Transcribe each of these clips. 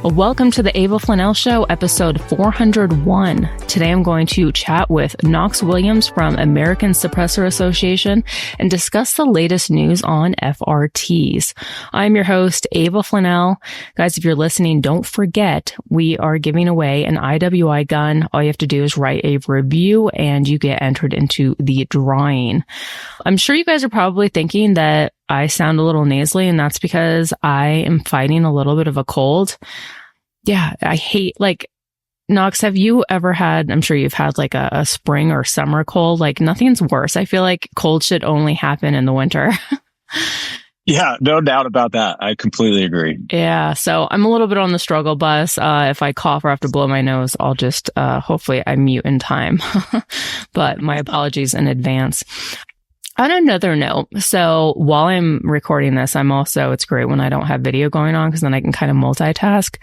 Welcome to the Ava Flanell Show, episode 401. Today I'm going to chat with Knox Williams from American Suppressor Association and discuss the latest news on FRTs. I'm your host, Ava Flanell. Guys, if you're listening, don't forget we are giving away an IWI gun. All you have to do is write a review and you get entered into the drawing. I'm sure you guys are probably thinking that I sound a little nasally, and that's because I am fighting a little bit of a cold. Yeah, I hate, Knox, have you ever had, I'm sure you've had a spring or summer cold, nothing's worse. I feel like cold should only happen in the winter. Yeah, no doubt about that. I completely agree. Yeah, so I'm a little bit on the struggle bus. If I cough or have to blow my nose, I'll just, hopefully I mute in time. But my apologies in advance. On another note, so while I'm recording this, it's great when I don't have video going on because then I can kind of multitask.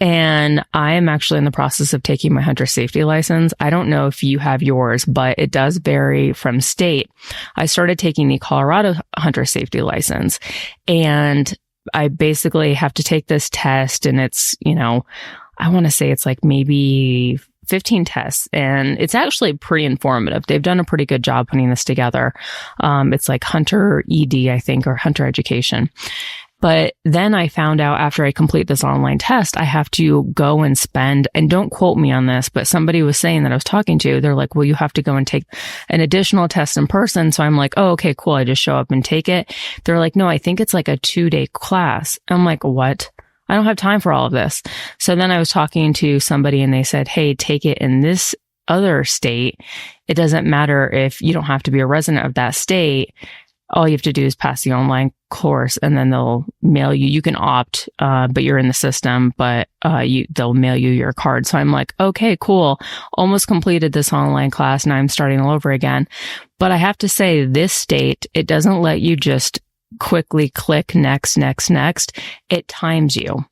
And I am actually in the process of taking my hunter safety license. I don't know if you have yours, but it does vary from state. I started taking the Colorado hunter safety license, and I basically have to take this test, and it's, I want to say it's maybe 15 tests, and it's actually pretty informative. They've done a pretty good job putting this together. It's Hunter ED, I think, or Hunter Education. But then I found out after I complete this online test, I have to go and spend, and don't quote me on this, but somebody was saying that I was talking to, they're like, well, you have to go and take an additional test in person. So I'm like, oh, okay, cool. I just show up and take it. They're like, no, I think it's a 2-day class. I'm like, what? I don't have time for all of this. So then I was talking to somebody and they said, hey, take it in this other state. It doesn't matter if you don't have to be a resident of that state. All you have to do is pass the online course, and then they'll mail you. You can opt, but you're in the system, but they'll mail you your card. So I'm like, okay, cool. Almost completed this online class. Now I'm starting all over again. But I have to say, this state, it doesn't let you just quickly click next. It times you.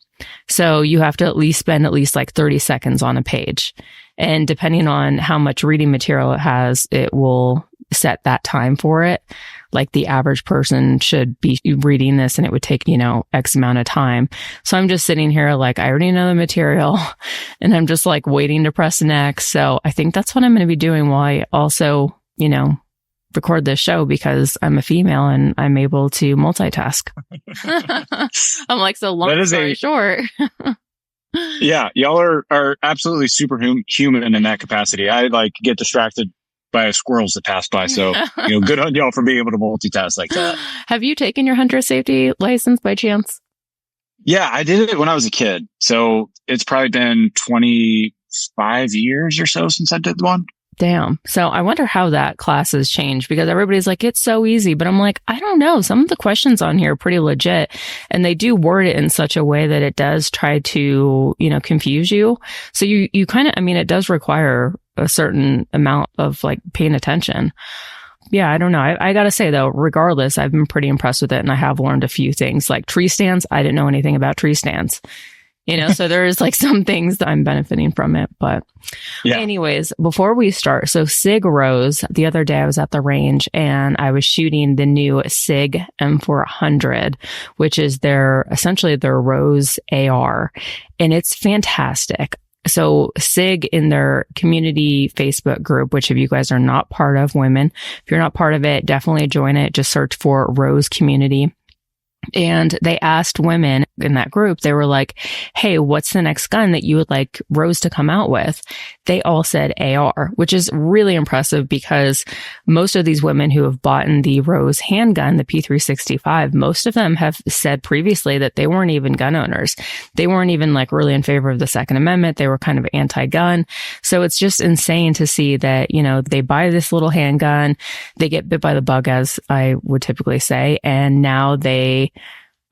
So you have to at least spend 30 seconds on a page. And depending on how much reading material it has, it will set that time for it. The average person should be reading this and it would take, X amount of time. So I'm just sitting here I already know the material and I'm just waiting to press next. So I think that's what I'm going to be doing while I also, record this show, because I'm a female and I'm able to multitask. I'm so long story short. Yeah, y'all are absolutely superhuman in that capacity. I get distracted by squirrels that pass by. So, good on y'all for being able to multitask like that. Have you taken your hunter safety license by chance? Yeah, I did it when I was a kid. So it's probably been 25 years or so since I did one. Damn. So I wonder how that class has changed, because everybody's it's so easy, but I'm I don't know. Some of the questions on here are pretty legit, and they do word it in such a way that it does try to, confuse you. So you kind of, it does require a certain amount of paying attention. Yeah, I don't know. I gotta say though, regardless, I've been pretty impressed with it, and I have learned a few things tree stands. I didn't know anything about tree stands. So there's some things that I'm benefiting from it. But yeah. Anyways, before we start, so SIG Rose, the other day I was at the range and I was shooting the new SIG M400, which is essentially their Rose AR, and it's fantastic. So SIG, in their community Facebook group, which if you guys are not part of, women, if you're not part of it, definitely join it. Just search for Rose Community. And they asked women in that group, they were like, hey, what's the next gun that you would like Rose to come out with? They all said AR, which is really impressive, because most of these women who have bought in the Rose handgun, the P365, most of them have said previously that they weren't even gun owners. They weren't even really in favor of the Second Amendment. They were kind of anti-gun. So it's just insane to see that, they buy this little handgun, they get bit by the bug, as I would typically say, and now they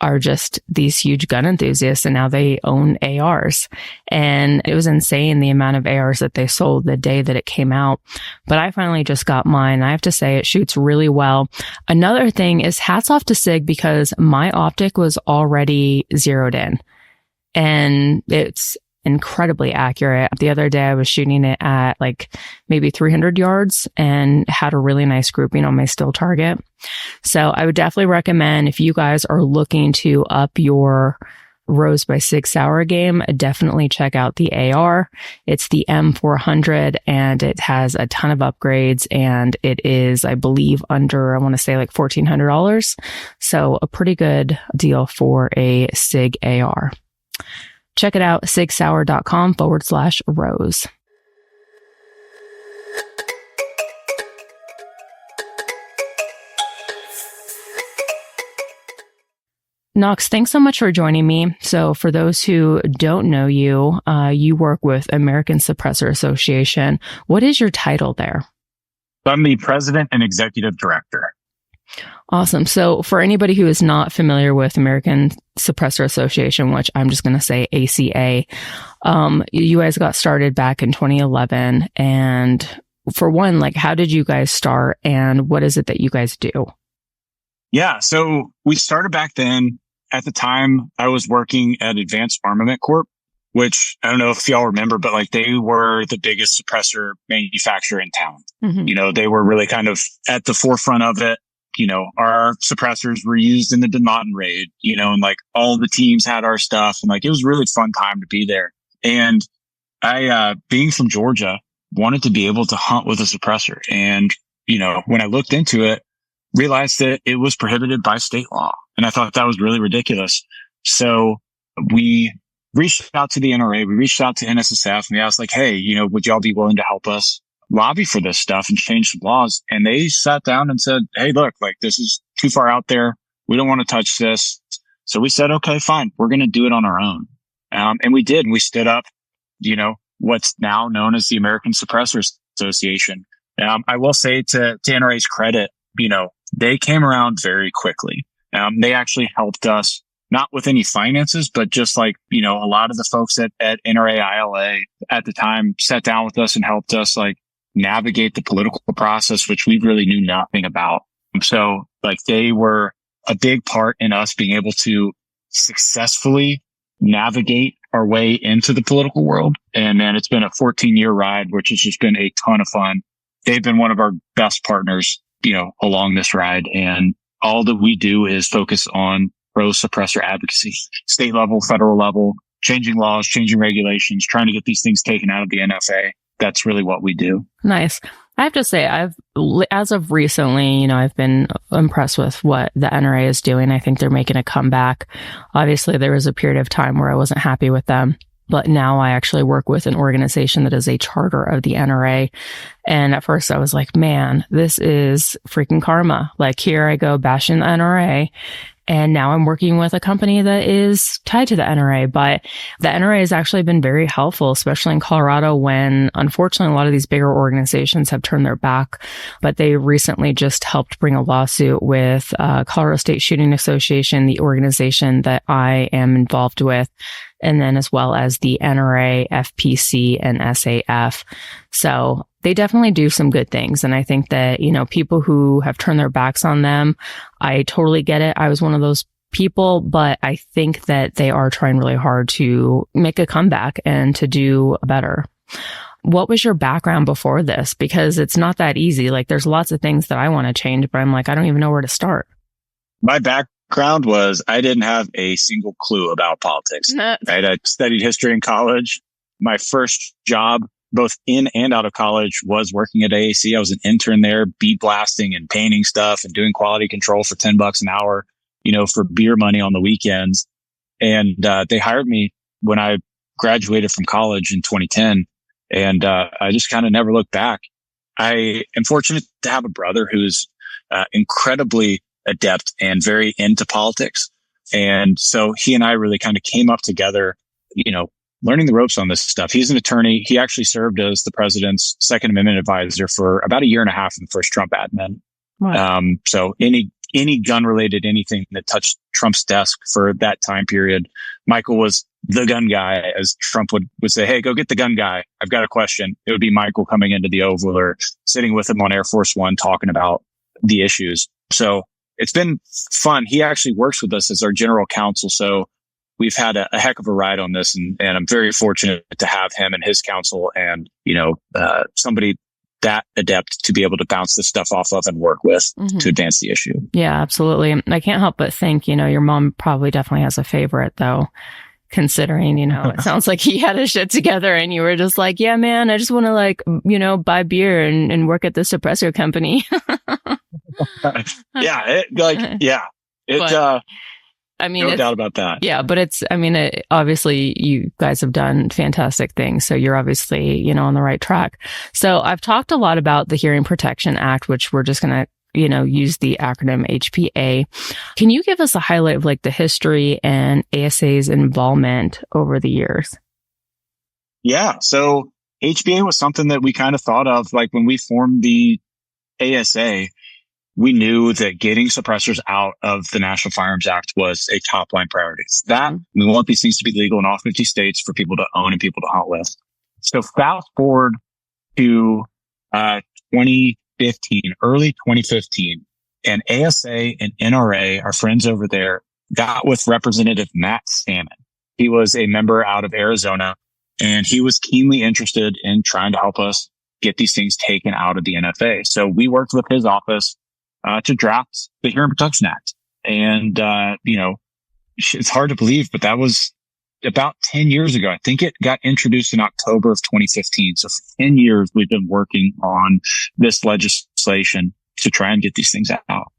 are just these huge gun enthusiasts, and now they own ARs. And it was insane the amount of ARs that they sold the day that it came out. But I finally just got mine. I have to say it shoots really well. Another thing is hats off to SIG, because my optic was already zeroed in, and it's incredibly accurate. The other day I was shooting it at maybe 300 yards and had a really nice grouping on my still target. So I would definitely recommend, if you guys are looking to up your Rose by Sig Sauer game, definitely check out the AR. It's the M400 and it has a ton of upgrades and it is, I believe, under, I want to say like $1,400. So a pretty good deal for a Sig AR. Check it out, sigsauer.com/Rose. Knox, thanks so much for joining me. So for those who don't know you, you work with American Suppressor Association. What is your title there? I'm the president and executive director. Awesome. So for anybody who is not familiar with American Suppressor Association, which I'm just going to say ACA, you guys got started back in 2011. And for one, like, how did you guys start and what is it that you guys do? Yeah. So we started back then. At the time, I was working at Advanced Armament Corp, which I don't know if y'all remember, but like they were the biggest suppressor manufacturer in town. Mm-hmm. You know, they were really kind of at the forefront of it. You know, our suppressors were used in the Den Maten raid, you know, and like all the teams had our stuff and like it was a really fun time to be there. And I, being from Georgia, wanted to be able to hunt with a suppressor. And, you know, when I looked into it, realized that it was prohibited by state law. And I thought that was really ridiculous. So we reached out to the NRA, we reached out to NSSF and we asked like, hey, you know, would y'all be willing to help us lobby for this stuff and change some laws? And they sat down and said, hey, look, like this is too far out there. We don't want to touch this. So we said, okay, fine. We're going to do it on our own. And we did. We stood up, you know, what's now known as the American Suppressor Association. I will say to NRA's credit, you know, they came around very quickly. They actually helped us, not with any finances, but just like, you know, a lot of the folks at NRA ILA at the time sat down with us and helped us like navigate the political process, which we really knew nothing about. So like they were a big part in us being able to successfully navigate our way into the political world. And man, it's been a 14-year ride, which has just been a ton of fun. They've been one of our best partners, you know, along this ride. And all that we do is focus on pro suppressor advocacy, state level, federal level, changing laws, changing regulations, trying to get these things taken out of the NFA. That's really what we do. Nice. I have to say, as of recently, you know, I've been impressed with what the NRA is doing. I think they're making a comeback. Obviously, there was a period of time where I wasn't happy with them. But now I actually work with an organization that is a charter of the NRA. And at first I was like, man, this is freaking karma. Like here I go bashing the NRA. And now I'm working with a company that is tied to the NRA. But the NRA has actually been very helpful, especially in Colorado when, unfortunately, a lot of these bigger organizations have turned their back. But they recently just helped bring a lawsuit with Colorado State Shooting Association, the organization that I am involved with, and then as well as the NRA, FPC, and SAF. So they definitely do some good things. And I think that, you know, people who have turned their backs on them, I totally get it. I was one of those people, but I think that they are trying really hard to make a comeback and to do better. What was your background before this? Because it's not that easy. Like there's lots of things that I want to change, but I'm like, I don't even know where to start. My background was I didn't have a single clue about politics. Right? I studied history in college. My first job, both in and out of college, was working at AAC. I was an intern there, bead blasting and painting stuff and doing quality control for $10 an hour, you know, for beer money on the weekends. And they hired me when I graduated from college in 2010. And I just kind of never looked back. I am fortunate to have a brother who's incredibly adept and very into politics. And so he and I really kind of came up together, you know, learning the ropes on this stuff. He's an attorney. He actually served as the president's Second Amendment advisor for about a year and a half in the first Trump admin. Wow. So any gun related, anything that touched Trump's desk for that time period, Michael was the gun guy, as Trump would say, hey, go get the gun guy. I've got a question. It would be Michael coming into the Oval or sitting with him on Air Force One, talking about the issues. So it's been fun. He actually works with us as our general counsel. So we've had a heck of a ride on this, and I'm very fortunate to have him and his counsel and, you know, somebody that adept to be able to bounce this stuff off of and work with to advance the issue. Yeah, absolutely. I can't help but think, your mom probably definitely has a favorite though, considering, it sounds like he had his shit together and you were just like, yeah, man, I just want to buy beer and work at the Suppressor company. No doubt about that. Yeah, but obviously you guys have done fantastic things. So you're obviously, on the right track. So I've talked a lot about the Hearing Protection Act, which we're just going to, use the acronym HPA. Can you give us a highlight of the history and ASA's involvement over the years? Yeah. So HPA was something that we kind of thought of when we formed the ASA. We knew that getting suppressors out of the National Firearms Act was a top line priority. That we want these things to be legal in all 50 states for people to own and people to hunt with. So fast forward to 2015, early 2015, and ASA and NRA, our friends over there, got with Representative Matt Salmon. He was a member out of Arizona, and he was keenly interested in trying to help us get these things taken out of the NFA. So we worked with his office to draft the Hearing Protection Act. And, it's hard to believe, but that was about 10 years ago. I think it got introduced in October of 2015. So for 10 years, we've been working on this legislation to try and get these things out.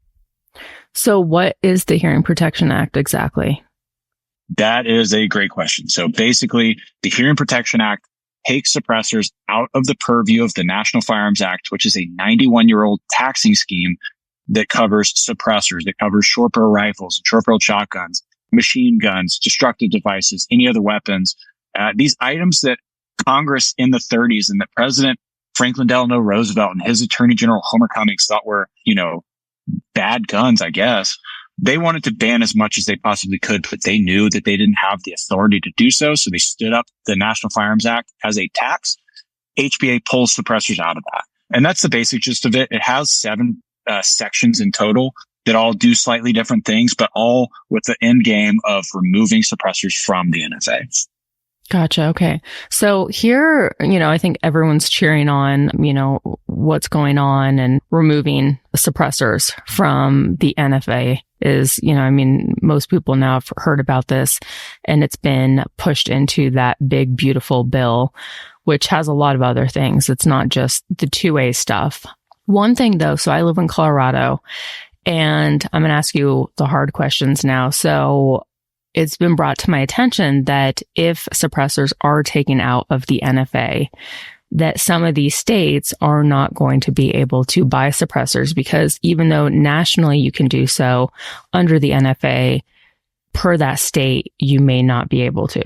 So what is the Hearing Protection Act exactly? That is a great question. So basically, the Hearing Protection Act takes suppressors out of the purview of the National Firearms Act, which is a 91-year-old taxing scheme that covers suppressors, that covers short barrel rifles, short barrel shotguns, machine guns, destructive devices, any other weapons. These items that Congress in the 30s and that President Franklin Delano Roosevelt and his Attorney General Homer Cummings thought were, bad guns, I guess. They wanted to ban as much as they possibly could, but they knew that they didn't have the authority to do so. So they stood up the National Firearms Act as a tax. HPA pulls suppressors out of that. And that's the basic gist of it. It has 7 sections in total that all do slightly different things, but all with the end game of removing suppressors from the NFA. Gotcha. Okay. So here, I think everyone's cheering on, what's going on and removing suppressors from the NFA is, most people now have heard about this and it's been pushed into that big, beautiful bill, which has a lot of other things. It's not just the 2A stuff. One thing though, so I live in Colorado and I'm going to ask you the hard questions now. So it's been brought to my attention that if suppressors are taken out of the NFA, that some of these states are not going to be able to buy suppressors because even though nationally you can do so under the NFA, per that state, you may not be able to.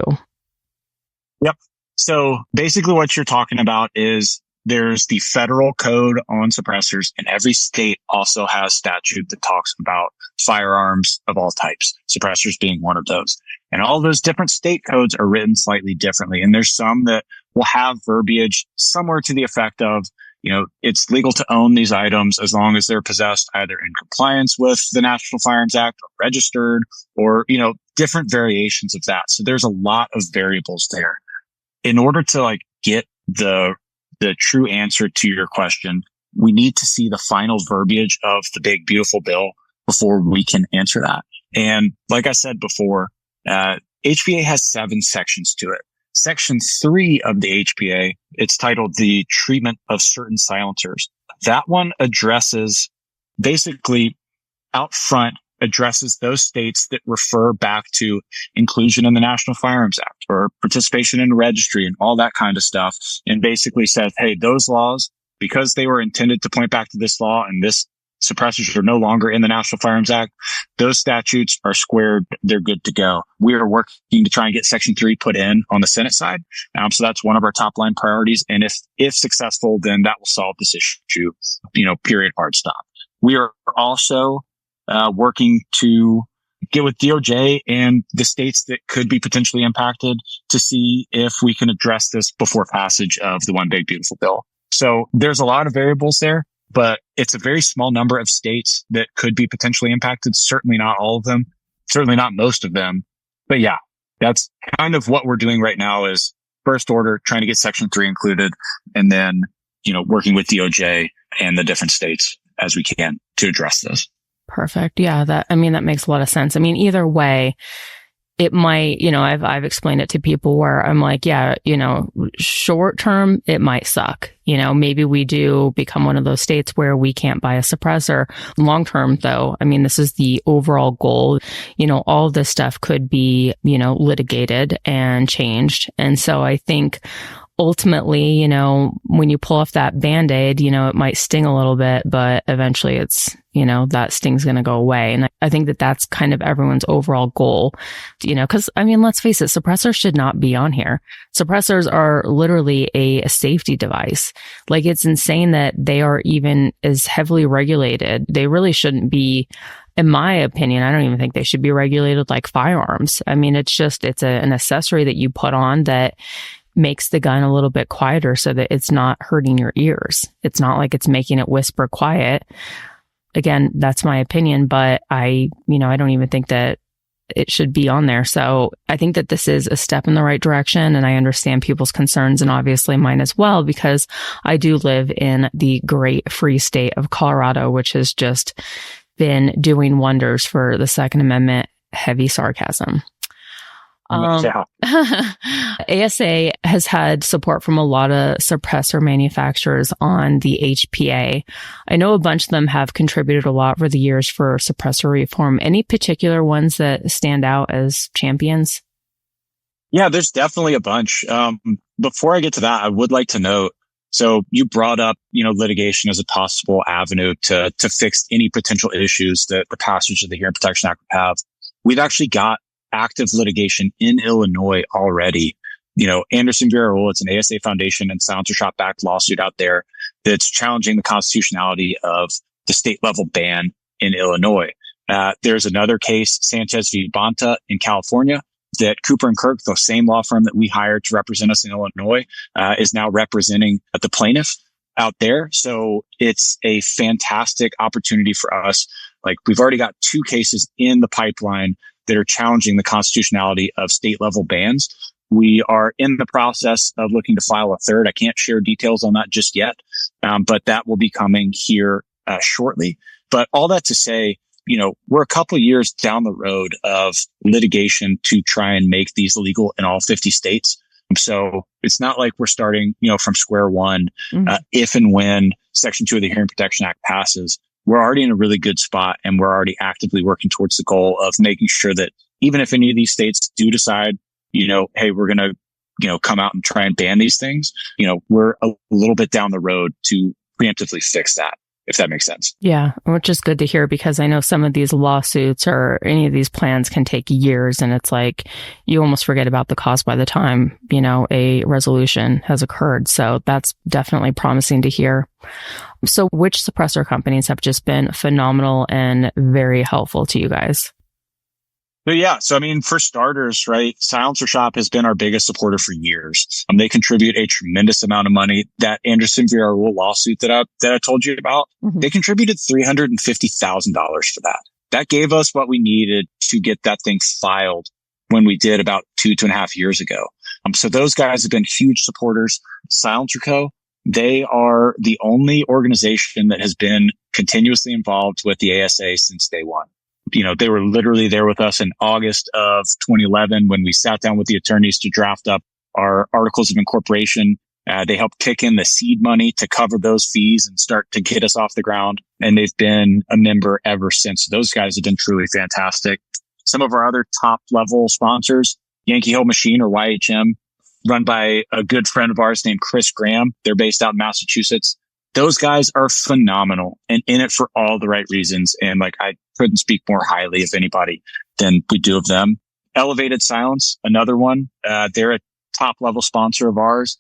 Yep. So basically what you're talking about is there's the federal code on suppressors, and every state also has statute that talks about firearms of all types, suppressors being one of those. And all those different state codes are written slightly differently. And there's some that will have verbiage somewhere to the effect of, it's legal to own these items as long as they're possessed either in compliance with the National Firearms Act or registered or, different variations of that. So there's a lot of variables there. In order to get the true answer to your question, we need to see the final verbiage of the big, beautiful bill before we can answer that. And like I said before, HPA has 7 sections to it. Section 3 of the HPA, it's titled the treatment of certain silencers. That one addresses basically out front addresses those states that refer back to inclusion in the National Firearms Act or participation in a registry and all that kind of stuff, and basically says, hey, those laws, because they were intended to point back to this law and this suppressors are no longer in the National Firearms Act, those statutes are squared. They're good to go. We are working to try and get Section 3 put in on the Senate side. So that's one of our top line priorities. And if successful, then that will solve this issue, period, hard stop. We are also working to get with DOJ and the states that could be potentially impacted to see if we can address this before passage of the One Big Beautiful Bill. So there's a lot of variables there, but it's a very small number of states that could be potentially impacted. Certainly not all of them, certainly not most of them. But yeah, that's kind of what we're doing right now is first order, trying to get Section 3 included and then, working with DOJ and the different states as we can to address this. Perfect. Yeah. That makes a lot of sense. I mean, either way, it might, I've explained it to people where I'm like, yeah, short term, it might suck. Maybe we do become one of those states where we can't buy a suppressor. Long term, though, this is the overall goal. All this stuff could be, litigated and changed. And so I think ultimately, when you pull off that Band-Aid, it might sting a little bit, but eventually it's, that sting's going to go away. And I think that that's kind of everyone's overall goal, because let's face it, suppressors should not be on here. Suppressors are literally a safety device. Like, it's insane that they are even as heavily regulated. They really shouldn't be. In my opinion, I don't even think they should be regulated like firearms. It's an accessory that you put on that makes the gun a little bit quieter so that it's not hurting your ears. It's not like it's making it whisper quiet. Again, that's my opinion, but I don't even think that it should be on there. So I think that this is a step in the right direction, and I understand people's concerns, and obviously mine as well, because I do live in the great free state of Colorado, which has just been doing wonders for the Second Amendment. Heavy sarcasm. ASA has had support from a lot of suppressor manufacturers on the HPA. I know a bunch of them have contributed a lot over the years for suppressor reform. Any particular ones that stand out as champions? Yeah, there's definitely a bunch. Before I get to that, I would like to note, so you brought up, litigation as a possible avenue to fix any potential issues that the passage of the Hearing Protection Act would have. We've actually got active litigation in Illinois already. Anderson Villarreal, it's an ASA Foundation and Silencer Shop backed lawsuit out there that's challenging the constitutionality of the state level ban in Illinois. There's another case, Sanchez v. Bonta in California, that Cooper and Kirk, the same law firm that we hired to represent us in Illinois, is now representing the plaintiff out there. So it's a fantastic opportunity for us. Like, we've already got 2 cases in the pipeline that are challenging the constitutionality of state level bans. We are in the process of looking to file a third. I can't share details on that just yet, but that will be coming here shortly. But all that to say, we're a couple of years down the road of litigation to try and make these legal in all 50 states. So it's not like we're starting, from square one. If and when Section 2 of the Hearing Protection Act passes, we're already in a really good spot, and we're already actively working towards the goal of making sure that even if any of these states do decide, hey, we're going to, come out and try and ban these things, we're a little bit down the road to preemptively fix that, if that makes sense. Yeah, which is good to hear, because I know some of these lawsuits or any of these plans can take years, and it's like you almost forget about the cost by the time, a resolution has occurred. So that's definitely promising to hear. So which suppressor companies have just been phenomenal and very helpful to you guys? But yeah, so for starters, right, Silencer Shop has been our biggest supporter for years. They contribute a tremendous amount of money. That Anderson Villarreal lawsuit that I told you about, they contributed $350,000 for that. That gave us what we needed to get that thing filed when we did about 2.5 years ago. So those guys have been huge supporters. Silencer Co., they are the only organization that has been continuously involved with the ASA since day one. They were literally there with us in August of 2011 when we sat down with the attorneys to draft up our articles of incorporation. They helped kick in the seed money to cover those fees and start to get us off the ground. And they've been a member ever since. Those guys have been truly fantastic. Some of our other top level sponsors, Yankee Hill Machine, or YHM, run by a good friend of ours named Chris Graham. They're based out in Massachusetts. Those guys are phenomenal and in it for all the right reasons. And I couldn't speak more highly of anybody than we do of them. Elevated Silence, another one. They're a top level sponsor of ours.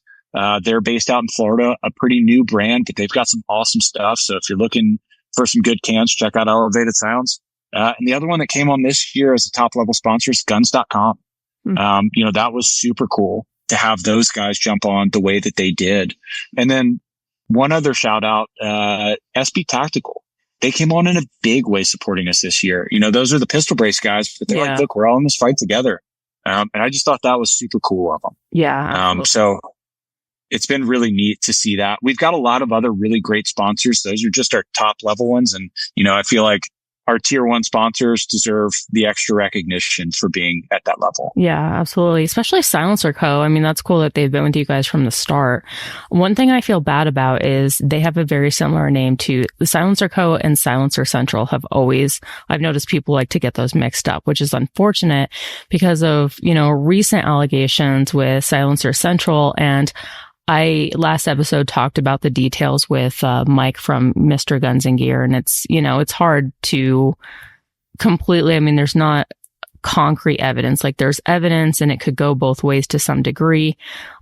They're based out in Florida, a pretty new brand, but they've got some awesome stuff. So if you're looking for some good cans, check out Elevated Silence. And the other one that came on this year as a top level sponsor is guns.com. That was super cool to have those guys jump on the way that they did. And then one other shout out, SB Tactical. They came on in a big way supporting us this year. Those are the pistol brace guys, but they're like, look, we're all in this fight together. And I just thought that was super cool of them. Yeah. So it's been really neat to see that. We've got a lot of other really great sponsors. Those are just our top level ones. And, I feel like our tier one sponsors deserve the extra recognition for being at that level. Yeah, absolutely. Especially Silencer Co. I mean, that's cool that they've been with you guys from the start. One thing I feel bad about is they have a very similar name to the Silencer Co. and Silencer Central I've noticed people like to get those mixed up, which is unfortunate because of, recent allegations with Silencer Central. And last episode talked about the details with Mike from Mr. Guns and Gear, and it's hard to completely, there's not concrete evidence. Like there's evidence and it could go both ways to some degree.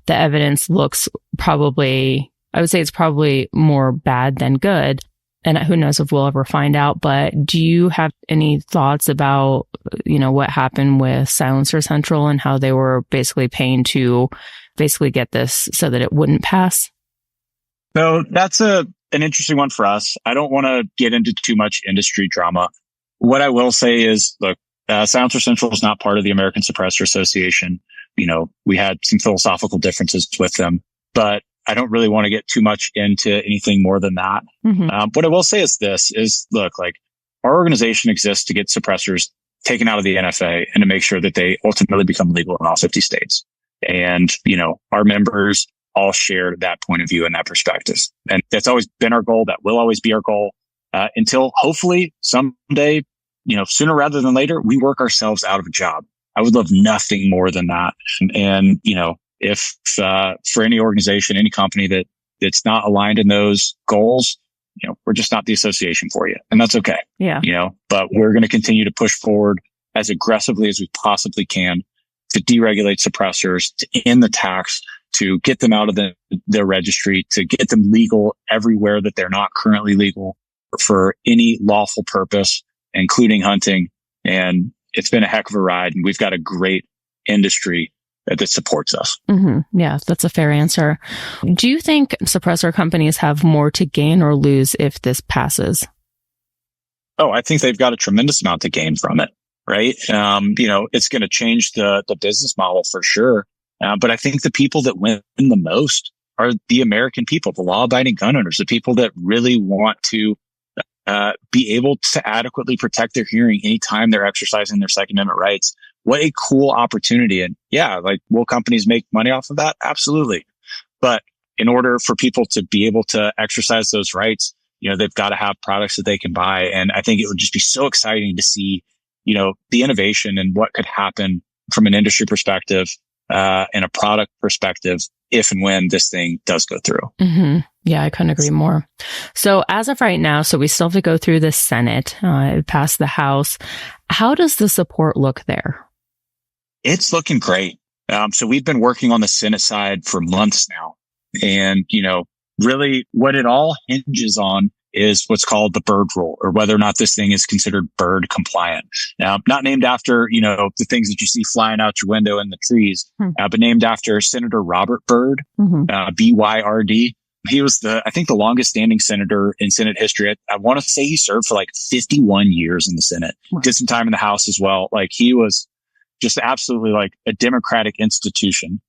The evidence looks I would say it's probably more bad than good. And who knows if we'll ever find out. But do you have any thoughts about, what happened with Silencer Central and how they were basically paying to basically get this so that it wouldn't pass? So that's an interesting one for us. I don't want to get into too much industry drama. What I will say is, look, Silencer Central is not part of the American Suppressor Association. We had some philosophical differences with them, but I don't really want to get too much into anything more than that. Mm-hmm. What I will say is look, like our organization exists to get suppressors taken out of the NFA and to make sure that they ultimately become legal in all 50 states. And, our members all share that point of view and that perspective. And that's always been our goal. That will always be our goal until hopefully someday, sooner rather than later, we work ourselves out of a job. I would love nothing more than that. And, if for any organization, any company that's not aligned in those goals, we're just not the association for you. And that's okay. Yeah. But we're going to continue to push forward as aggressively as we possibly can to deregulate suppressors, to end the tax, to get them out of their registry, to get them legal everywhere that they're not currently legal for any lawful purpose, including hunting. And it's been a heck of a ride. And we've got a great industry that supports us. Mm-hmm. Yeah, that's a fair answer. Do you think suppressor companies have more to gain or lose if this passes? Oh, I think they've got a tremendous amount to gain from it. Right. It's going to change the business model for sure. But I think the people that win the most are the American people, the law abiding gun owners, the people that really want to be able to adequately protect their hearing anytime they're exercising their Second Amendment rights. What a cool opportunity. And yeah, like, will companies make money off of that? Absolutely. But in order for people to be able to exercise those rights, they've got to have products that they can buy. And I think it would just be so exciting to see the innovation and what could happen from an industry perspective, and a product perspective, if and when this thing does go through. Mm-hmm. Yeah, I couldn't agree more. So as of right now, so we still have to go through the Senate, it passed the House. How does the support look there? It's looking great. So we've been working on the Senate side for months now. And, really what it all hinges on is what's called the bird rule, or whether or not this thing is considered bird compliant. Now, not named after, the things that you see flying out your window in the trees, but named after Senator Robert Byrd, B-Y-R-D. He was I think the longest standing senator in Senate history. I want to say he served for like 51 years in the Senate, did some time in the House as well. Like, he was just absolutely like a democratic institution.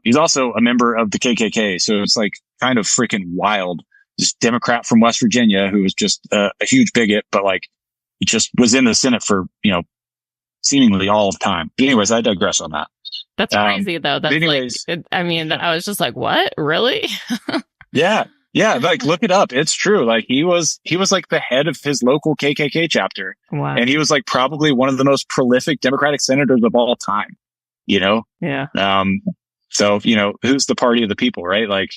He's also a member of the KKK. So it's like kind of freaking wild. This Democrat from West Virginia who was just a huge bigot, but like, he just was in the Senate for, seemingly all of time. But anyways, I digress on that. That's crazy though. That's I was just like, what? Really? Yeah. Like, look it up. It's true. Like, he was like the head of his local KKK chapter. Wow. And he was like probably one of the most prolific Democratic senators of all time, Yeah. So, who's the party of the people, right? Like,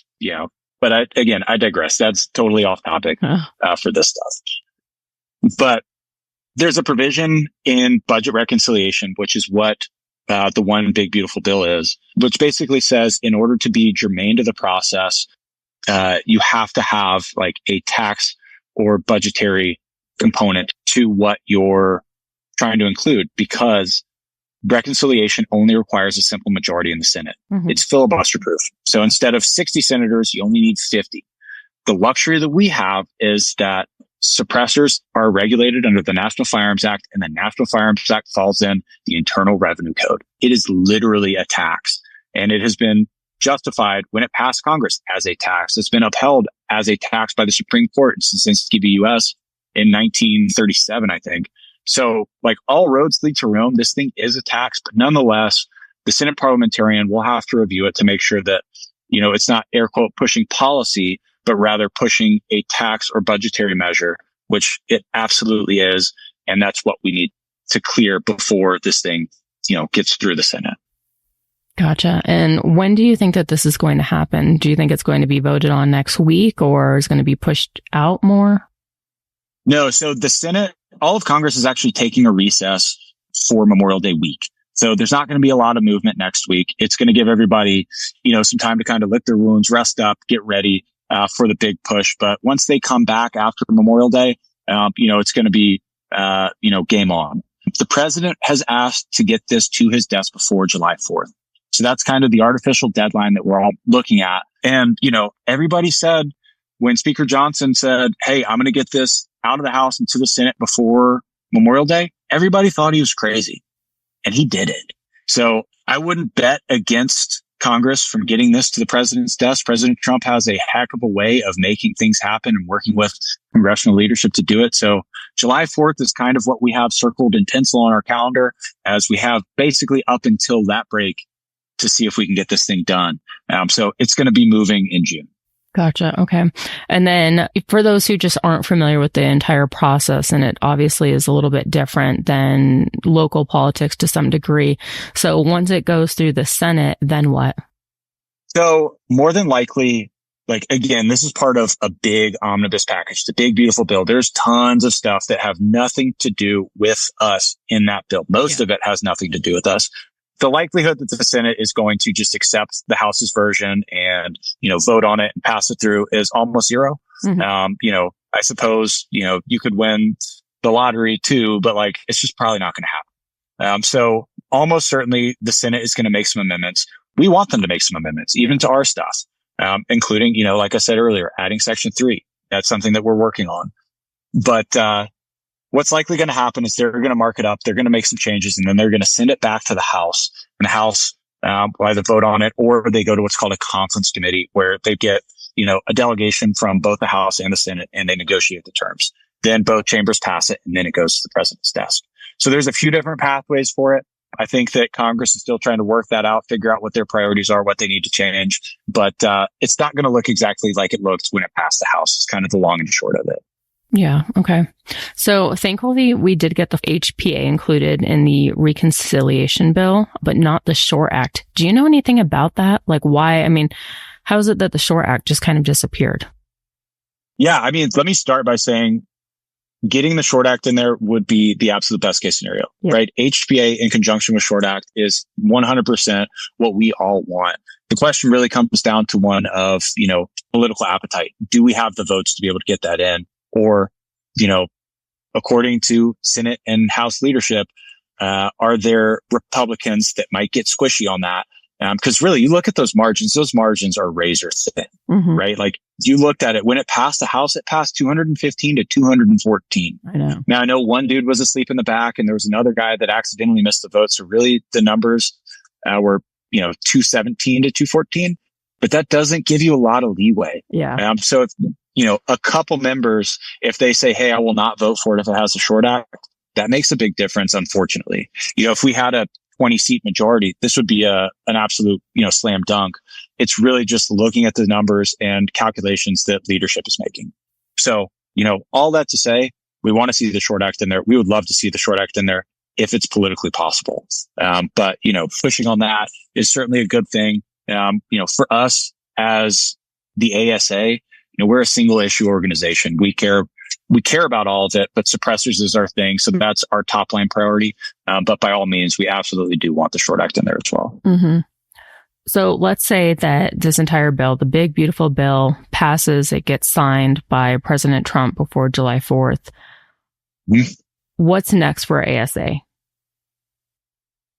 but I digress. That's totally off topic for this stuff. But there's a provision in budget reconciliation, which is what the one big beautiful bill is, which basically says in order to be germane to the process, you have to have like a tax or budgetary component to what you're trying to include, because reconciliation only requires a simple majority in the Senate. Mm-hmm. It's filibuster proof. So instead of 60 senators, you only need 50. The luxury that we have is that suppressors are regulated under the National Firearms Act, and the National Firearms Act falls in the Internal Revenue Code. It is literally a tax, and it has been justified when it passed Congress as a tax. It's been upheld as a tax by the Supreme Court since the U.S. in 1937, I think. So like all roads lead to Rome. This thing is a tax, but nonetheless, the Senate parliamentarian will have to review it to make sure that, it's not air quote pushing policy, but rather pushing a tax or budgetary measure, which it absolutely is. And that's what we need to clear before this thing, gets through the Senate. Gotcha. And when do you think that this is going to happen? Do you think it's going to be voted on next week, or is it going to be pushed out more? No. So the Senate, all of Congress is actually taking a recess for Memorial Day week. So there's not going to be a lot of movement next week. It's going to give everybody, some time to kind of lick their wounds, rest up, get ready for the big push. But once they come back after Memorial Day, it's going to be, game on. The president has asked to get this to his desk before July 4th. So that's kind of the artificial deadline that we're all looking at. And, everybody said when Speaker Johnson said, hey, I'm going to get this out of the House and to the Senate before Memorial Day, everybody thought he was crazy. And he did it. So I wouldn't bet against Congress from getting this to the president's desk. President Trump has a heck of a way of making things happen and working with congressional leadership to do it. So July 4th is kind of what we have circled in pencil on our calendar, as we have basically up until that break to see if we can get this thing done. So it's going to be moving in June. Gotcha. Okay. And then for those who just aren't familiar with the entire process, and it obviously is a little bit different than local politics to some degree. So once it goes through the Senate, then what? So more than likely, again, this is part of a big omnibus package, the big, beautiful bill. There's tons of stuff that have nothing to do with us in that bill. Most of it has nothing to do with us. The likelihood that the Senate is going to just accept the House's version and, vote on it and pass it through is almost zero. Mm-hmm. I suppose, you could win the lottery too, but it's just probably not going to happen. So almost certainly the Senate is going to make some amendments. We want them to make some amendments, even to our stuff, including, like I said earlier, adding Section 3. That's something that we're working on. But, what's likely going to happen is they're going to mark it up. They're going to make some changes, and then they're going to send it back to the House. And the House will either vote on it, or they go to what's called a conference committee, where they get, a delegation from both the House and the Senate, and they negotiate the terms. Then both chambers pass it, and then it goes to the president's desk. So there's a few different pathways for it. I think that Congress is still trying to work that out, figure out what their priorities are, what they need to change. But it's not going to look exactly like it looked when it passed the House. It's kind of the long and short of it. Yeah. Okay. So thankfully, we did get the HPA included in the reconciliation bill, but not the SHORE Act. Do you know anything about that? Why? How is it that the SHORE Act just kind of disappeared? Yeah. Let me start by saying getting the SHORE Act in there would be the absolute best case scenario, right? HPA in conjunction with SHORE Act is 100% what we all want. The question really comes down to one of, political appetite. Do we have the votes to be able to get that in? Or, according to Senate and House leadership, are there Republicans that might get squishy on that? Because really, you look at those margins are razor thin, mm-hmm. right? You looked at it when it passed the House, it passed 215 to 214. I know. Now, I know one dude was asleep in the back, and there was another guy that accidentally missed the vote. So really, the numbers were, 217 to 214. But that doesn't give you a lot of leeway. Yeah. So if a couple members, if they say, hey, I will not vote for it if it has a SHORE Act, that makes a big difference, unfortunately. If we had a 20-seat majority, this would be an absolute, slam dunk. It's really just looking at the numbers and calculations that leadership is making. So, all that to say, we want to see the SHORE Act in there. We would love to see the SHORE Act in there if it's politically possible. But, pushing on that is certainly a good thing. For us as the ASA, we're a single issue organization. We care about all of it, but suppressors is our thing. So that's our top line priority. But by all means, we absolutely do want the SHORE Act in there as well. Mm-hmm. So let's say that this entire bill, the big, beautiful bill, passes. It gets signed by President Trump before July 4th. Mm-hmm. What's next for ASA?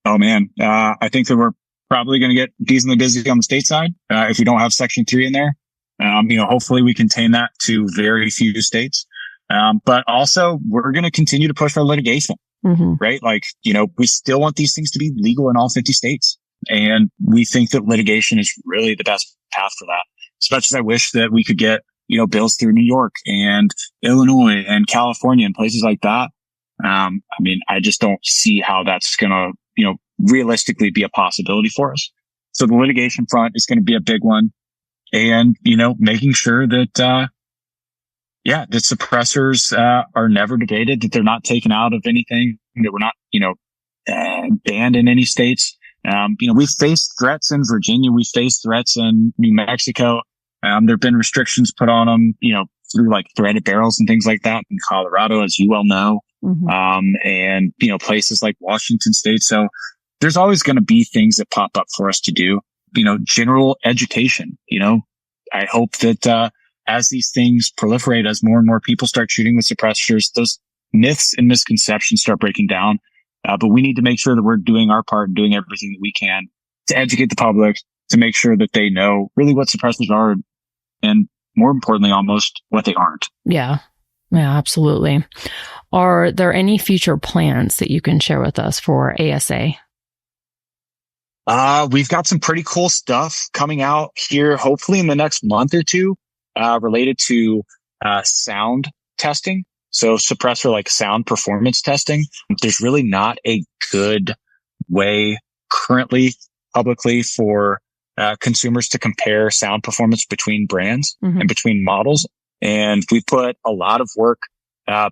Oh, man. I think that we're probably going to get decently busy on the state side if we don't have Section 3 in there. Hopefully we contain that to very few states. But also we're going to continue to push for litigation, mm-hmm. right? We still want these things to be legal in all 50 states. And we think that litigation is really the best path for that. As much as I wish that we could get, bills through New York and Illinois and California and places like that. I just don't see how that's going to, realistically be a possibility for us. So the litigation front is going to be a big one. And, making sure that, that suppressors, are never debated, that they're not taken out of anything, that we're not, banned in any states. We faced threats in Virginia. We faced threats in New Mexico. There have been restrictions put on them, through like threaded barrels and things like that in Colorado, as you well know. Mm-hmm. And, places like Washington State. So there's always going to be things that pop up for us to do, general education. I hope that, as these things proliferate, as more and more people start shooting with suppressors, those myths and misconceptions start breaking down. But we need to make sure that we're doing our part and doing everything that we can to educate the public, to make sure that they know really what suppressors are and, more importantly, almost what they aren't. Yeah. Yeah, absolutely. Are there any future plans that you can share with us for ASA? We've got some pretty cool stuff coming out here, hopefully in the next month or two, related to, sound testing. So suppressor like sound performance testing. There's really not a good way currently publicly for consumers to compare sound performance between brands and between models. And we put a lot of work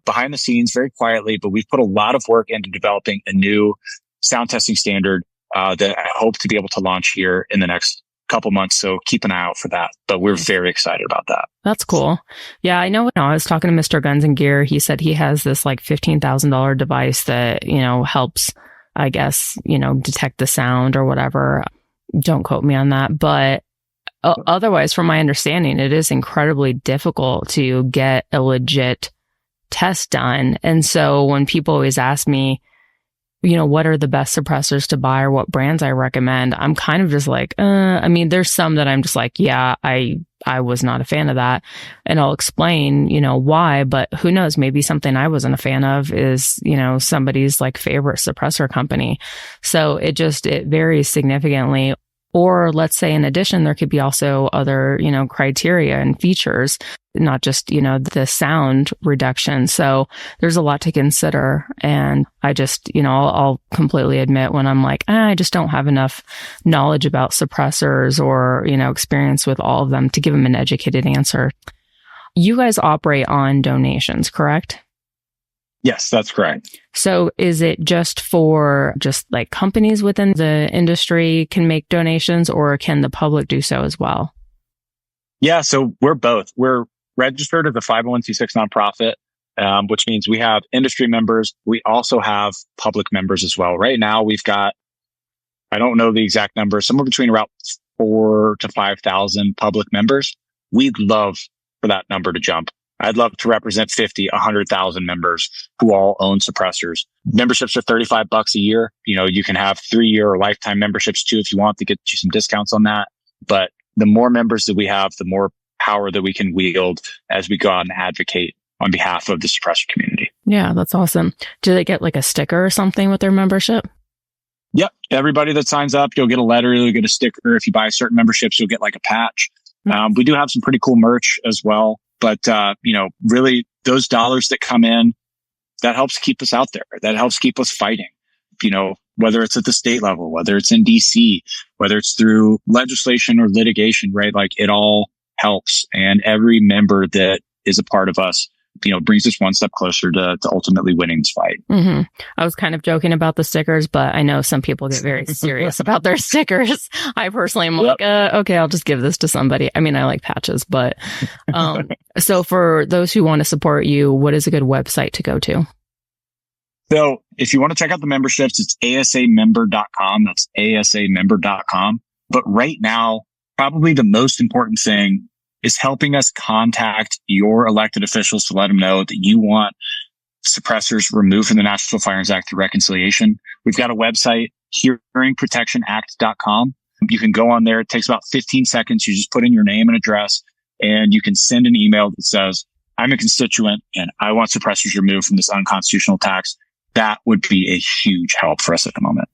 behind the scenes very quietly, but we've put a lot of work into developing a new sound testing standard that I hope to be able to launch here in the next couple months. So keep an eye out for that. But we're very excited about that. That's cool. Yeah, I know. I was talking to Mr. Guns and Gear. He said he has this like $15,000 device that, helps, I guess, detect the sound or whatever. Don't quote me on that. But otherwise, from my understanding, it is incredibly difficult to get a legit test done. And so when people always ask me, what are the best suppressors to buy or what brands I recommend, I'm kind of just like, there's some that I'm just like, yeah, I was not a fan of that. And I'll explain, why, but who knows, maybe something I wasn't a fan of is, somebody's like favorite suppressor company. So it varies significantly. Or let's say in addition, there could be also other, criteria and features, not just, the sound reduction. So there's a lot to consider. And I just, I'll completely admit when I'm like, I just don't have enough knowledge about suppressors or, experience with all of them to give them an educated answer. You guys operate on donations, correct? Yes, that's correct. So is it just for like companies within the industry can make donations, or can the public do so as well? Yeah, so we're both. We're registered as a 501c6 nonprofit, which means we have industry members. We also have public members as well. Right now, we've got, I don't know the exact number, somewhere between about 4,000 to 5,000 public members. We'd love for that number to jump. I'd love to represent 50, 100,000 members who all own suppressors. Memberships are $35 a year. You can have 3-year or lifetime memberships too if you want to get you some discounts on that. But the more members that we have, the more power that we can wield as we go out and advocate on behalf of the suppressor community. Yeah, that's awesome. Do they get like a sticker or something with their membership? Yep. Everybody that signs up, you'll get a letter, you'll get a sticker. If you buy certain memberships, you'll get like a patch. We do have some pretty cool merch as well. But, really those dollars that come in, that helps keep us out there. That helps keep us fighting, whether it's at the state level, whether it's in DC, whether it's through legislation or litigation, right? Like it all helps. And every member that is a part of us, brings us one step closer to ultimately winning this fight. Mm-hmm. I was kind of joking about the stickers, but I know some people get very serious about their stickers. I personally am like, okay, I'll just give this to somebody. I mean, I like patches, but so for those who want to support you, what is a good website to go to? So if you want to check out the memberships, it's asamember.com. That's asamember.com. But right now, probably the most important thing is helping us contact your elected officials to let them know that you want suppressors removed from the National Firearms Act through reconciliation. We've got a website, hearingprotectionact.com. You can go on there. It takes about 15 seconds. You just put in your name and address, and you can send an email that says, I'm a constituent and I want suppressors removed from this unconstitutional tax. That would be a huge help for us at the moment.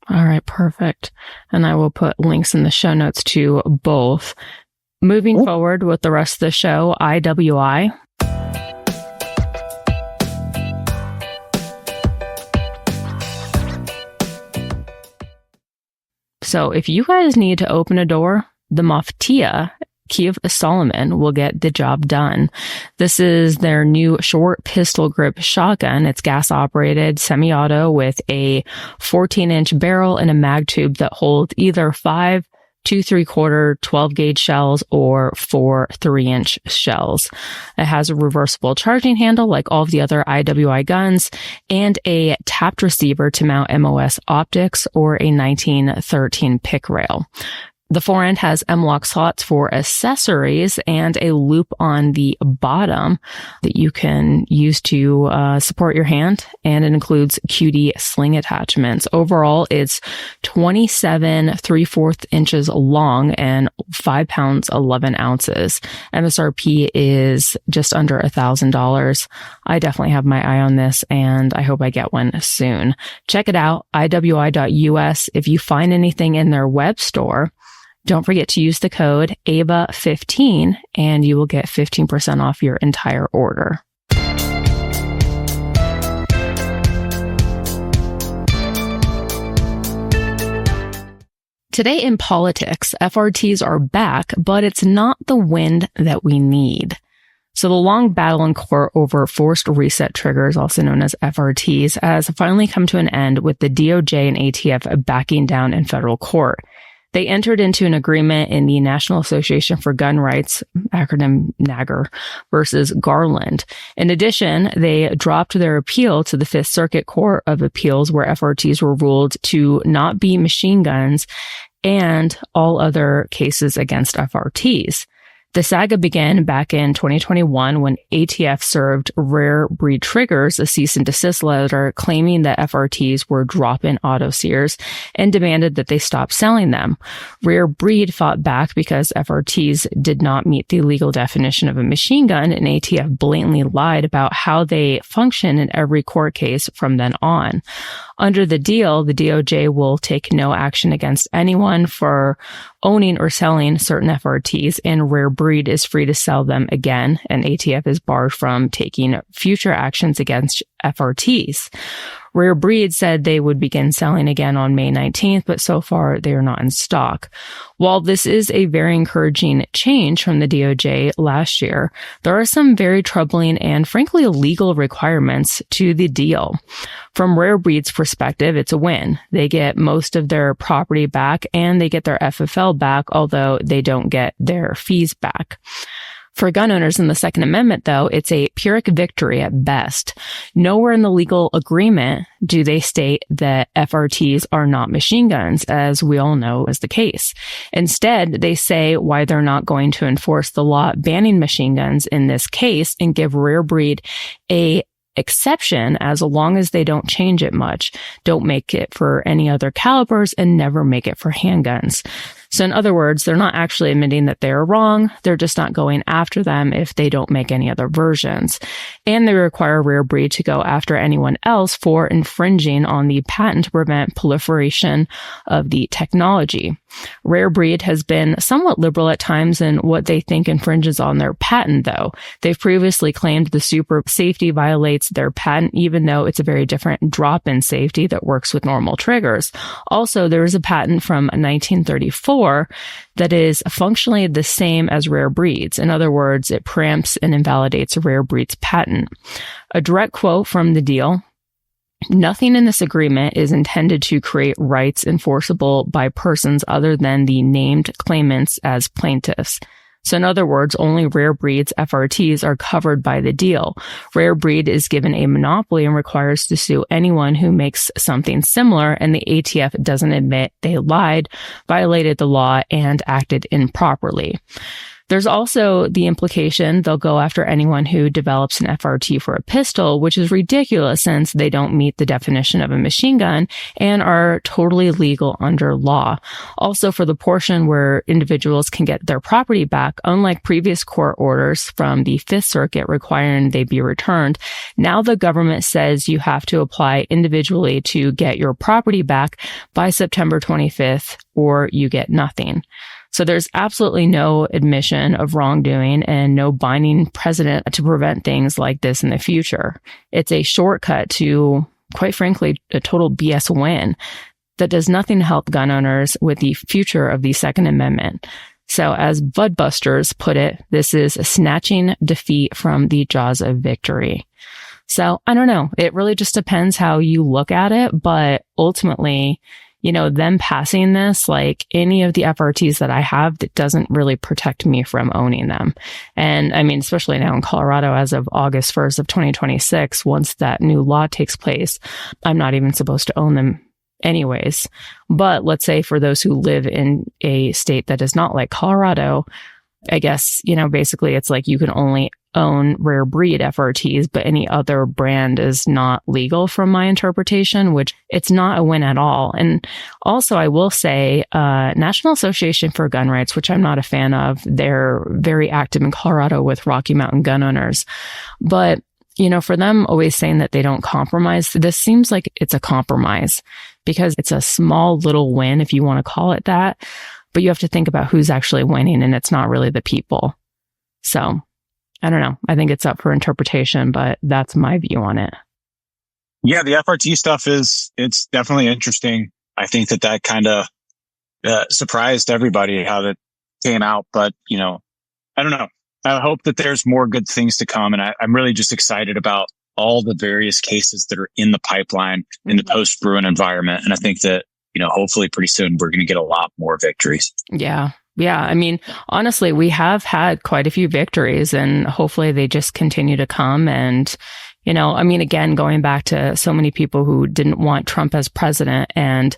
All right, perfect. And I will put links in the show notes to both. Moving forward with the rest of the show, IWI. So if you guys need to open a door, the Maftia Key of Solomon will get the job done. This is their new short pistol grip shotgun. It's gas operated, semi-auto with a 14-inch barrel and a mag tube that holds either 5 2 3/4 12 gauge shells or 4 3-inch shells. It has a reversible charging handle like all of the other IWI guns and a tapped receiver to mount MOS optics or a 1913 pick rail. The forend has M-lock slots for accessories and a loop on the bottom that you can use to support your hand, and it includes QD sling attachments. Overall, it's 27 3/4 inches long and 5 pounds 11 ounces. MSRP is just under $1,000. I definitely have my eye on this, and I hope I get one soon. Check it out, iwi.us. If you find anything in their web store, don't forget to use the code AVA15 and you will get 15% off your entire order. Today in politics, FRTs are back, but it's not the wind that we need. So the long battle in court over forced reset triggers, also known as FRTs, has finally come to an end with the DOJ and ATF backing down in federal court. They entered into an agreement in the National Association for Gun Rights, acronym NAGR, versus Garland. In addition, they dropped their appeal to the Fifth Circuit Court of Appeals, where FRTs were ruled to not be machine guns, and all other cases against FRTs. The saga began back in 2021 when ATF served Rare Breed Triggers a cease and desist letter claiming that FRTs were drop-in auto sears and demanded that they stop selling them. Rare Breed fought back because FRTs did not meet the legal definition of a machine gun, and ATF blatantly lied about how they function in every court case from then on. Under the deal, the DOJ will take no action against anyone for owning or selling certain FRTs, and Rare Breed is free to sell them again, and ATF is barred from taking future actions against FRTs. Rare Breed said they would begin selling again on May 19th, but so far they are not in stock. While this is a very encouraging change from the DOJ last year, there are some very troubling and frankly illegal requirements to the deal. From Rare Breed's perspective, it's a win. They get most of their property back and they get their FFL back, although they don't get their fees back. For gun owners in the Second Amendment, though, it's a Pyrrhic victory at best. Nowhere in the legal agreement do they state that FRTs are not machine guns, as we all know is the case. Instead, they say why they're not going to enforce the law banning machine guns in this case and give Rare Breed a exception as long as they don't change it much, don't make it for any other calibers, and never make it for handguns. So in other words, they're not actually admitting that they're wrong. They're just not going after them if they don't make any other versions. And they require Rare Breed to go after anyone else for infringing on the patent to prevent proliferation of the technology. Rare Breed has been somewhat liberal at times in what they think infringes on their patent, though. They've previously claimed the super safety violates their patent, even though it's a very different drop-in safety that works with normal triggers. Also, there is a patent from 1934 that is functionally the same as Rare Breed's. In other words, it preempts and invalidates Rare Breed's patent. A direct quote from the deal: "Nothing in this agreement is intended to create rights enforceable by persons other than the named claimants as plaintiffs." So in other words, only Rare Breed's FRTs are covered by the deal. Rare Breed is given a monopoly and requires to sue anyone who makes something similar, and the ATF doesn't admit they lied, violated the law, and acted improperly. There's also the implication they'll go after anyone who develops an FRT for a pistol, which is ridiculous since they don't meet the definition of a machine gun and are totally legal under law. Also, for the portion where individuals can get their property back, unlike previous court orders from the Fifth Circuit requiring they be returned, now the government says you have to apply individually to get your property back by September 25th, or you get nothing. So there's absolutely no admission of wrongdoing and no binding precedent to prevent things like this in the future. It's a shortcut to, quite frankly, a total BS win that does nothing to help gun owners with the future of the Second Amendment. So as Budbusters put it, this is a snatching defeat from the jaws of victory. So I don't know. It really just depends how you look at it. But ultimately, them passing this, like any of the FRTs that I have, that doesn't really protect me from owning them. And I mean, especially now in Colorado, as of August 1st of 2026, once that new law takes place, I'm not even supposed to own them anyways. But let's say for those who live in a state that is not like Colorado, I guess, basically it's like you can only own rare breed FRTs, but any other brand is not legal from my interpretation, which it's not a win at all. And also I will say, National Association for Gun Rights, which I'm not a fan of, they're very active in Colorado with Rocky Mountain gun owners. But for them always saying that they don't compromise, this seems like it's a compromise because it's a small little win, if you want to call it that. But you have to think about who's actually winning, and it's not really the people. So I don't know. I think it's up for interpretation, but that's my view on it. Yeah, the FRT stuff it's definitely interesting. I think that kind of surprised everybody how that came out. But, I don't know. I hope that there's more good things to come. And I'm really just excited about all the various cases that are in the pipeline in the post-Bruin environment. And I think that, hopefully pretty soon we're going to get a lot more victories. Yeah. Yeah. I mean, honestly, we have had quite a few victories and hopefully they just continue to come. And, again, going back to so many people who didn't want Trump as president, and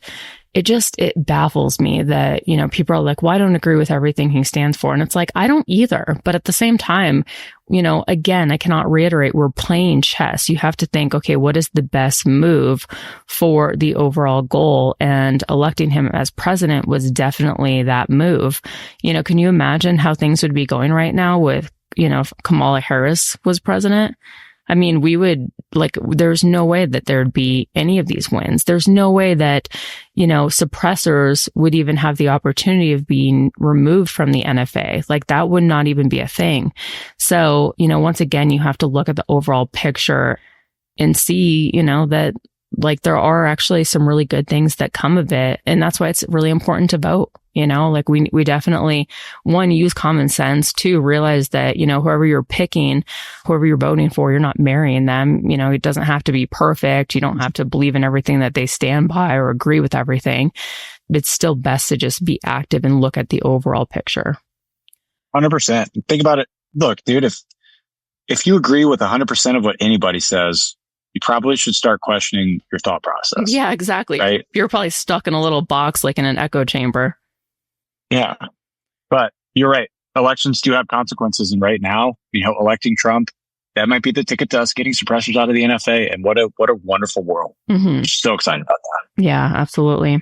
it baffles me that, people are like, well, I don't agree with everything he stands for. And it's like, I don't either. But at the same time, again, I cannot reiterate, we're playing chess. You have to think, okay, what is the best move for the overall goal? And electing him as president was definitely that move. Can you imagine how things would be going right now with, if Kamala Harris was president? I mean, there's no way that there'd be any of these wins. There's no way that, suppressors would even have the opportunity of being removed from the NFA. Like that would not even be a thing. So, once again, you have to look at the overall picture and see, that like there are actually some really good things that come of it. And that's why it's really important to vote. We definitely, one, use common sense, two, realize that, whoever you're picking, whoever you're voting for, you're not marrying them. It doesn't have to be perfect. You don't have to believe in everything that they stand by or agree with everything. It's still best to just be active and look at the overall picture. 100%. Think about it. Look, dude, if you agree with 100% of what anybody says, you probably should start questioning your thought process. Yeah, exactly. Right? You're probably stuck in a little box, like in an echo chamber. Yeah, but you're right. Elections do have consequences. And right now, electing Trump, that might be the ticket to us getting suppressors out of the NFA. And what a wonderful world. Mm-hmm. I'm so excited about that. Yeah, absolutely.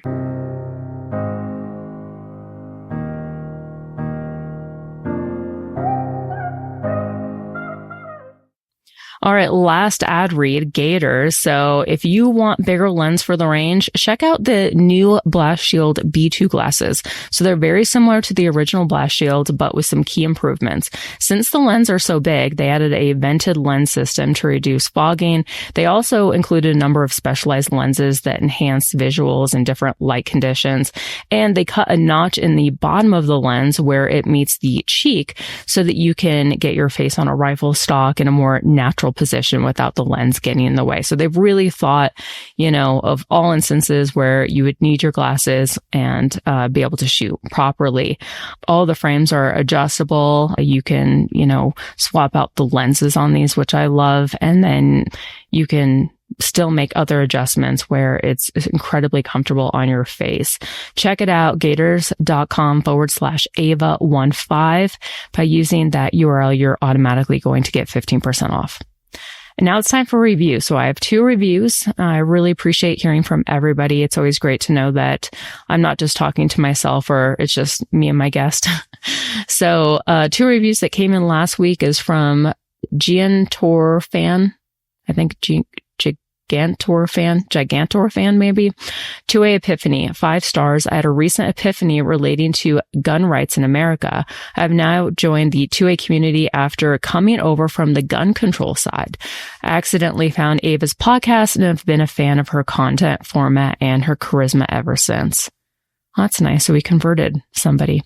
All right, last ad read, Gators. So if you want bigger lens for the range, check out the new Blast Shield B2 glasses. So they're very similar to the original Blast Shield, but with some key improvements. Since the lenses are so big, they added a vented lens system to reduce fogging. They also included a number of specialized lenses that enhance visuals in different light conditions. And they cut a notch in the bottom of the lens where it meets the cheek so that you can get your face on a rifle stock in a more natural position without the lens getting in the way. So they've really thought, of all instances where you would need your glasses and be able to shoot properly. All the frames are adjustable. You can, swap out the lenses on these, which I love. And then you can still make other adjustments where it's incredibly comfortable on your face. Check it out, gators.com/Ava15. By using that URL, you're automatically going to get 15% off. And now it's time for review. So I have 2 reviews. I really appreciate hearing from everybody. It's always great to know that I'm not just talking to myself or it's just me and my guest. So 2 reviews that came in last week is from Gigantor Fan. I think Gigantor Fan maybe. 2A Epiphany, 5 stars. I had a recent epiphany relating to gun rights in America. I have now joined the 2A community after coming over from the gun control side. I accidentally found Ava's podcast and have been a fan of her content format and her charisma ever since. That's nice. So we converted somebody.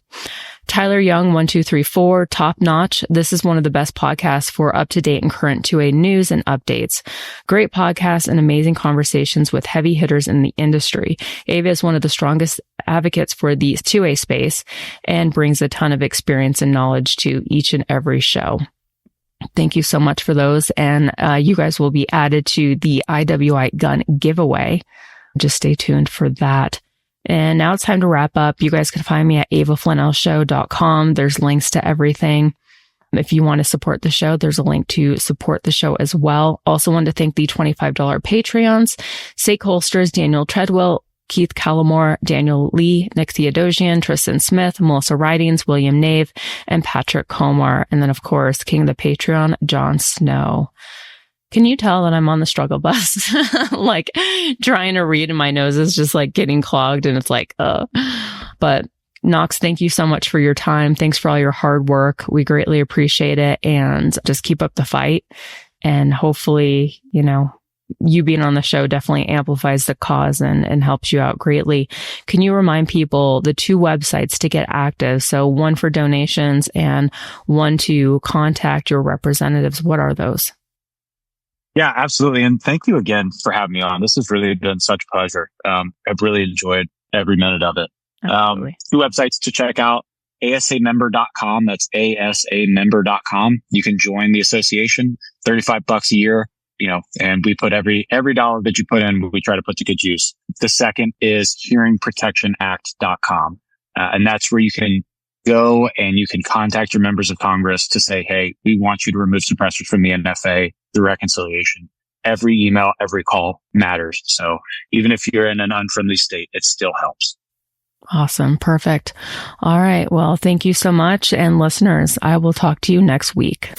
Tyler Young, 1234, top notch. This is one of the best podcasts for up-to-date and current 2A news and updates. Great podcast and amazing conversations with heavy hitters in the industry. Ava is one of the strongest advocates for the 2A space and brings a ton of experience and knowledge to each and every show. Thank you so much for those. And you guys will be added to the IWI gun giveaway. Just stay tuned for that. And now it's time to wrap up. You guys can find me at avaflanellshow.com. There's links to everything. If you want to support the show, there's a link to support the show as well. Also want to thank the $25 Patreons, Sake Holsters, Daniel Treadwell, Keith Callamore, Daniel Lee, Nick Theodosian, Tristan Smith, Melissa Ridings, William Nave, and Patrick Comar. And then, of course, King of the Patreon, Jon Snow. Can you tell that I'm on the struggle bus? Like trying to read and my nose is just like getting clogged and it's like, But Knox, thank you so much for your time. Thanks for all your hard work. We greatly appreciate it. And just keep up the fight. And hopefully, you being on the show definitely amplifies the cause and helps you out greatly. Can you remind people the 2 websites to get active? So one for donations and one to contact your representatives. What are those? Yeah, absolutely. And thank you again for having me on. This has really been such a pleasure. I've really enjoyed every minute of it. 2 websites to check out, asamember.com. That's asamember.com. You can join the association, $35 a year, and we put every dollar that you put in, we try to put to good use. The second is hearingprotectionact.com. And that's where you can go and you can contact your members of Congress to say, hey, we want you to remove suppressors from the NFA through reconciliation. Every email, every call matters. So even if you're in an unfriendly state, it still helps. Awesome. Perfect. All right. Well, thank you so much. And listeners, I will talk to you next week.